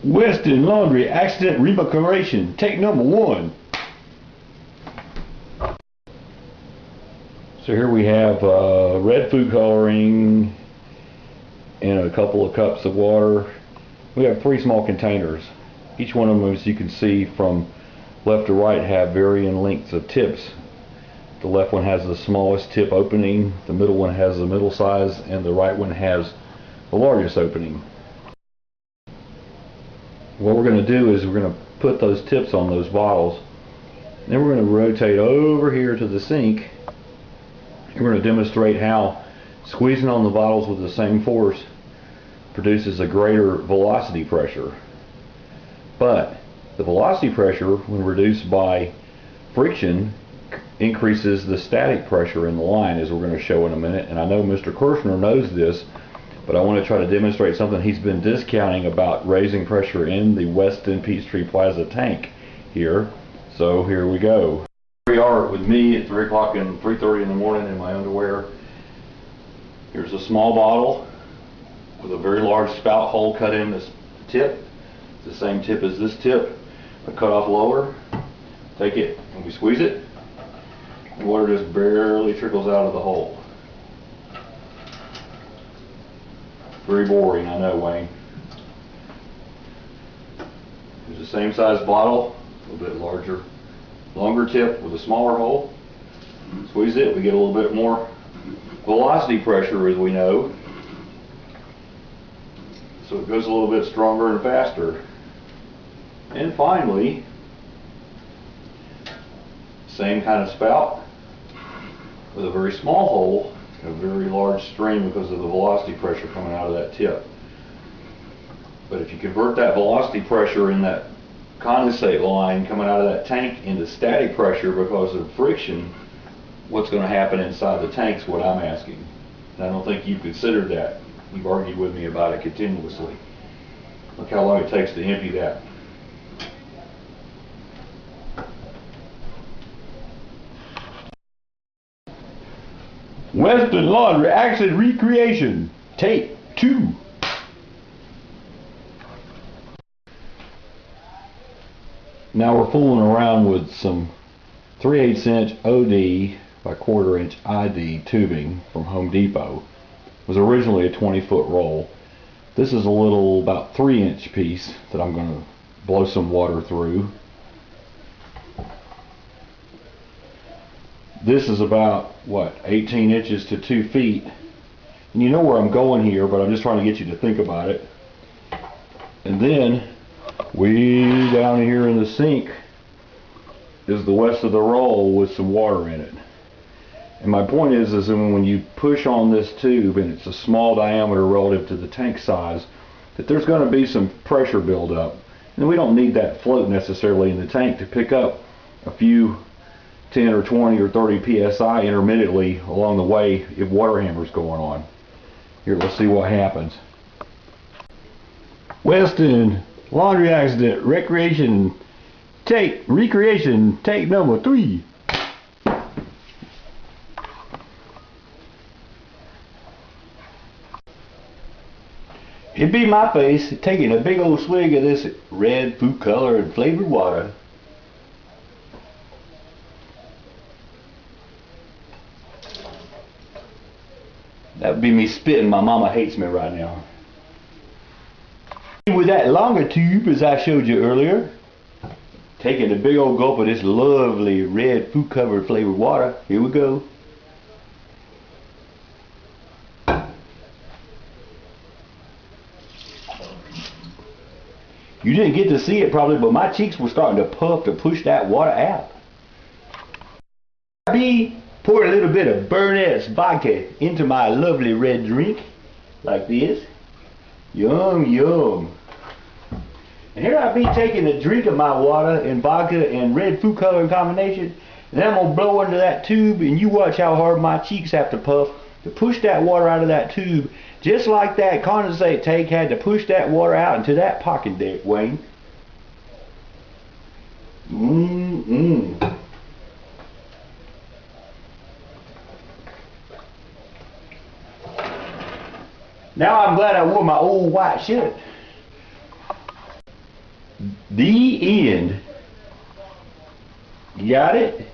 Westin laundry accident reparation. Take number 1. So here we have red food coloring and a couple of cups of water. We have 3 small containers. Each one of them, as you can see from left to right, have varying lengths of tips. The left one has the smallest tip opening, the middle one has the middle size, and the right one has the largest opening. What we're going to do is we're going to put those tips on those bottles. Then we're going to rotate over here to the sink. And we're going to demonstrate how squeezing on the bottles with the same force produces a greater velocity pressure. But the velocity pressure, when reduced by friction, increases the static pressure in the line, as we're going to show in a minute. And I know Mr. Kirshner knows this, but I want to try to demonstrate something he's been discounting about raising pressure in the Westin Peachtree Plaza tank here. So here we go. Here we are with me at 3:30 in the morning in my underwear. Here's a small bottle with a very large spout hole cut in this tip. It's the same tip as this tip, but cut off lower. Take it and we squeeze it. The water just barely trickles out of the hole. Very boring, I know, Wayne. Here's the same size bottle, a little bit larger, longer tip with a smaller hole. Squeeze it, we get a little bit more velocity pressure, as we know. So it goes a little bit stronger and faster. And finally, same kind of spout with a very small hole and a very large stream because of the velocity pressure coming out of that tip. But if you convert that velocity pressure in that condensate line coming out of that tank into static pressure because of friction, what's going to happen inside the tank is what I'm asking. And I don't think you've considered that. You've argued with me about it continuously. Look how long it takes to empty that. Westin laundry accident recreation. Take 2. Now we're fooling around with some 3/8 inch OD by 1/4 inch ID tubing from Home Depot. It was originally a 20-foot roll. This is a little about 3-inch piece that I'm going to blow some water through. This is about, what, 18 inches to 2 feet. And you know where I'm going here, but I'm just trying to get you to think about it. And then, way down here in the sink is the rest of the roll with some water in it. And my point is that when you push on this tube, and it's a small diameter relative to the tank size, that there's going to be some pressure buildup. And we don't need that float necessarily in the tank to pick up a few 10 or 20 or 30 psi intermittently along the way if water hammer's going on. Here, let's see what happens. Westin laundry accident recreation take number 3. It'd be my face taking a big old swig of this red food color and flavored water. That would be me spitting. My mama hates me right now. With that longer tube, as I showed you earlier, taking a big old gulp of this lovely red food covered flavored water. Here we go. You didn't get to see it probably, but my cheeks were starting to puff to push that water out. Pour a little bit of Burnett's vodka into my lovely red drink, like this. Yum, yum. And here I be taking a drink of my water and vodka and red food color combination, and then I'm going to blow into that tube, and you watch how hard my cheeks have to puff to push that water out of that tube, just like that condensate tank had to push that water out into that pocket deck, Wayne. Now I'm glad I wore my old white shirt. The end. You got it?